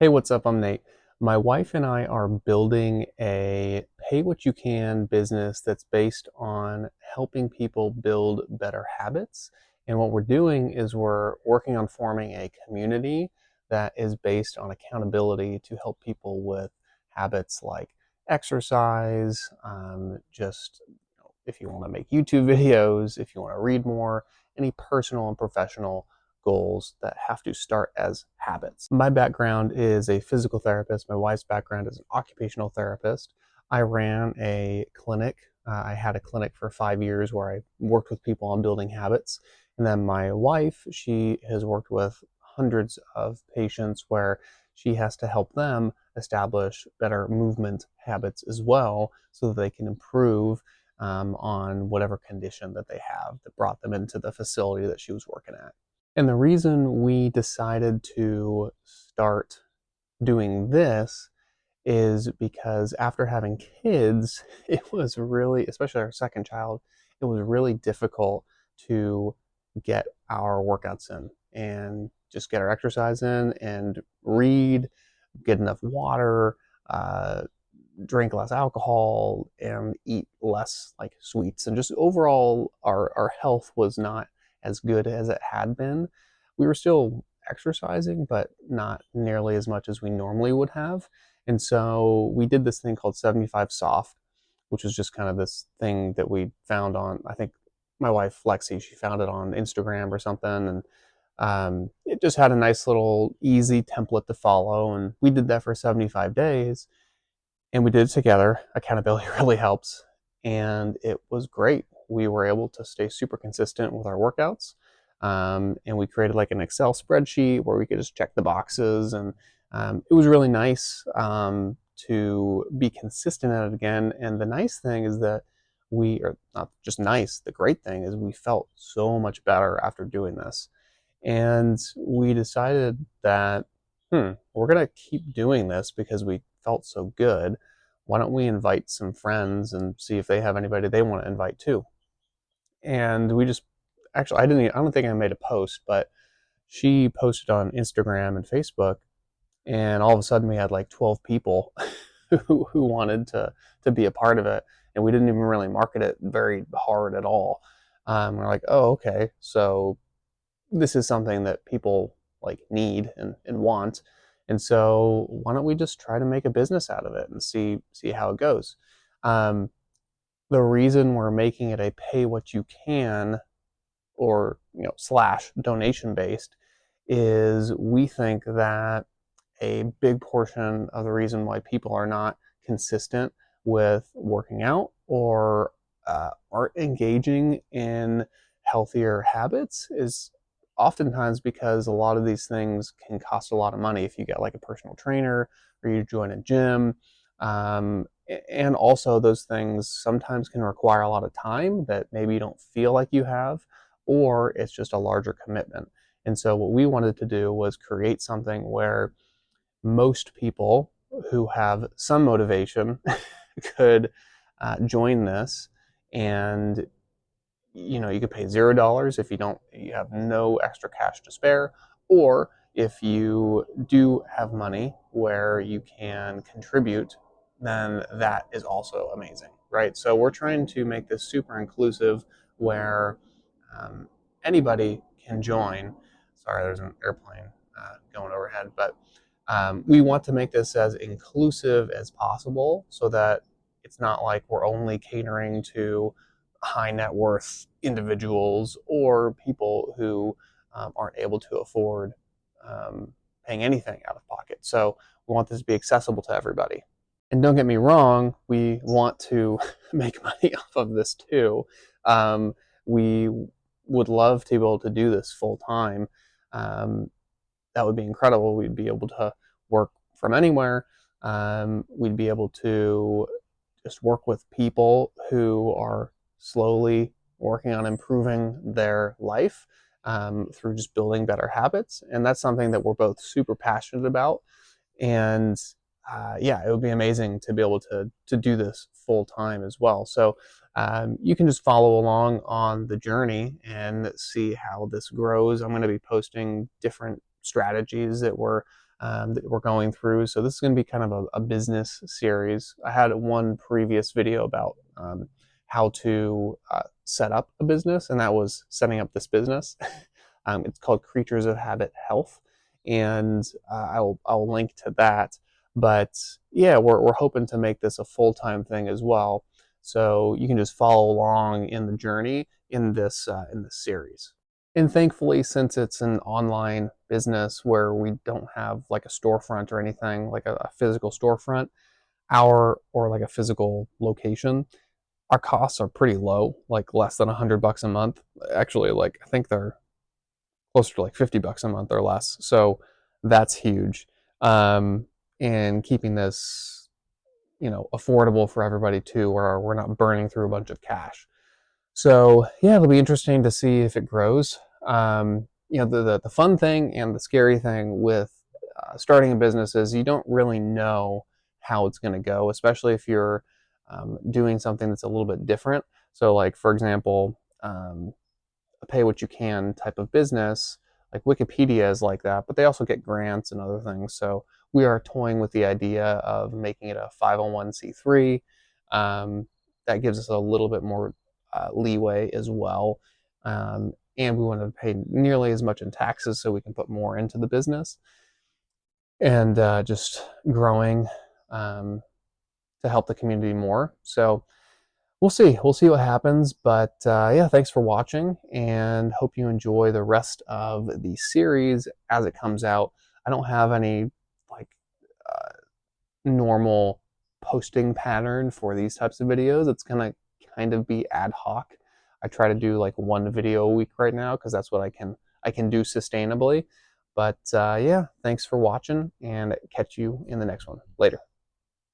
Hey, what's up? I'm Nate. My wife and I are building a pay what you can business that's based on helping people build better habits. And what we're doing is we're working on forming a community that is based on accountability to help people with habits like exercise, just if you want to make YouTube videos, if you want to read more, any personal and professional goals that have to start as habits. My background is a physical therapist. My wife's background is an occupational therapist. I ran a clinic. I had a clinic for 5 years where I worked with people on building habits. And then my wife, she has worked with hundreds of patients where she has to help them establish better movement habits as well so that they can improve on whatever condition that they have that brought them into the facility that she was working at. And the reason we decided to start doing this is because after having kids, it was really, especially our second child, it was really difficult to get our workouts in and just get our exercise in and read, get enough water, uh, drink less alcohol, and eat less like sweets. And just overall, our health was not as good as it had been. We were still exercising, but not nearly as much as we normally would have. And so we did this thing called 75 Soft, which was just kind of this thing that we found on, I think my wife Lexi, she found it on Instagram or something. And it just had a nice little easy template to follow. And we did that for 75 days and we did it together. Accountability really helps. And it was great. We were able to stay super consistent with our workouts. And we created like an Excel spreadsheet where we could just check the boxes. And it was really nice to be consistent at it again. And the nice thing is that we are not just nice, the great thing is we felt so much better after doing this. And we decided that, we're going to keep doing this because we felt so good. Why don't we invite some friends and see if they have anybody they want to invite too? And we just actually, I don't think I made a post, but she posted on Instagram and Facebook, and all of a sudden we had like 12 people who wanted to be a part of it. And we didn't even really market it very hard at all. We're like, oh, okay. So this is something that people like need and want. And so why don't we just try to make a business out of it and see how it goes? Um, the reason we're making it a pay what you can or slash donation based is we think that a big portion of the reason why people are not consistent with working out or aren't engaging in healthier habits is oftentimes because a lot of these things can cost a lot of money if you get like a personal trainer or you join a gym. Um, and also, those things sometimes can require a lot of time that maybe you don't feel like you have, or it's just a larger commitment. And so, what we wanted to do was create something where most people who have some motivation could join this. And you could pay $0 if you have no extra cash to spare, or if you do have money where you can contribute, then that is also amazing, right? So we're trying to make this super inclusive where um, anybody can join. Sorry, there's an airplane going overhead, but we want to make this as inclusive as possible so that it's not like we're only catering to high net worth individuals or people who aren't able to afford paying anything out of pocket. So we want this to be accessible to everybody. And don't get me wrong, we want to make money off of this too. We would love to be able to do this full time. Um, that would be incredible. We'd be able to work from anywhere. We'd be able to just work with people who are slowly working on improving their life through just building better habits. And that's something that we're both super passionate about. And yeah, it would be amazing to be able to do this full time as well. So you can just follow along on the journey and see how this grows. I'm going to be posting different strategies that we're that we're going through. So this is going to be kind of a business series. I had one previous video about how to set up a business, and that was setting up this business. It's called Creatures of Habit Health, and I'll link to that. But yeah, we're hoping to make this a full-time thing as well, so you can just follow along in the journey in this series. And thankfully, since it's an online business where we don't have like a storefront or anything, like a physical storefront, or like a physical location, our costs are pretty low, like less than $100 a month. Actually, like I think they're closer to like $50 a month or less. So that's huge. Um, and keeping this, affordable for everybody too, where we're not burning through a bunch of cash. So yeah, it'll be interesting to see if it grows. The fun thing and the scary thing with starting a business is you don't really know how it's going to go, especially if you're doing something that's a little bit different. So, like for example, a pay what you can type of business, like Wikipedia is like that, but they also get grants and other things. So we are toying with the idea of making it a 501c3. That gives us a little bit more leeway as well. And we want to pay nearly as much in taxes so we can put more into the business, and just growing to help the community more. So we'll see. We'll see what happens. But yeah, thanks for watching, and hope you enjoy the rest of the series as it comes out. I don't have any like normal posting pattern for these types of videos. It's gonna kind of be ad hoc. I try to do like one video a week right now because that's what I can do sustainably. But yeah, thanks for watching, and catch you in the next one. Later.